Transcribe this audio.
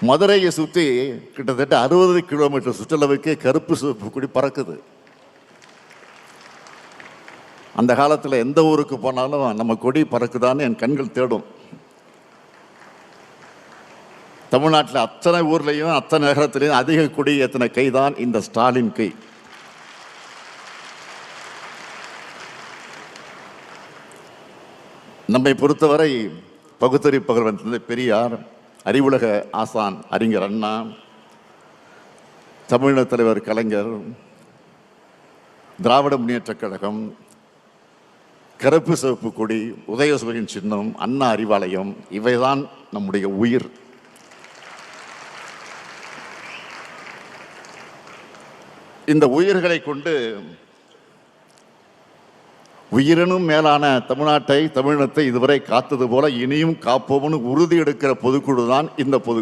மதுரையை சுற்றி கிட்டத்தட்ட 60 கிலோமீட்டர் சுற்றளவுக்கு கருப்பு சிவப்பு கொடி பறக்குது. அந்த காலத்தில் எந்த ஊருக்கு போனாலும் நம்ம கொடி பறக்குதான்னு என் கண்கள் தேடும். தமிழ்நாட்டில் அத்தனை ஊர்லேயும் அத்தனை நகரத்திலையும் அதிக கொடி ஏற்றின கை தான் இந்த ஸ்டாலின் கை. நம்மை பொறுத்தவரை பகுத்தறிப்பகர்வன் தந்தை பெரியார், அறிவுலக ஆசான் அறிஞர் அண்ணா, தமிழக தலைவர் கலைஞர், திராவிட முன்னேற்றக் கழகம், கருப்பு சிவப்பு கொடி, உதயசூரியன் சின்னம், அண்ணா அறிவாலயம், இவைதான் நம்முடைய உயிர். இந்த உயிர்களை கொண்டு உயிரினும் மேலான தமிழ்நாட்டை, தமிழினத்தை இதுவரை காத்தது போல இனியும் காப்போம்னு உறுதி எடுக்கிற பொதுக்குழு தான் இந்த பொதுக்குழு.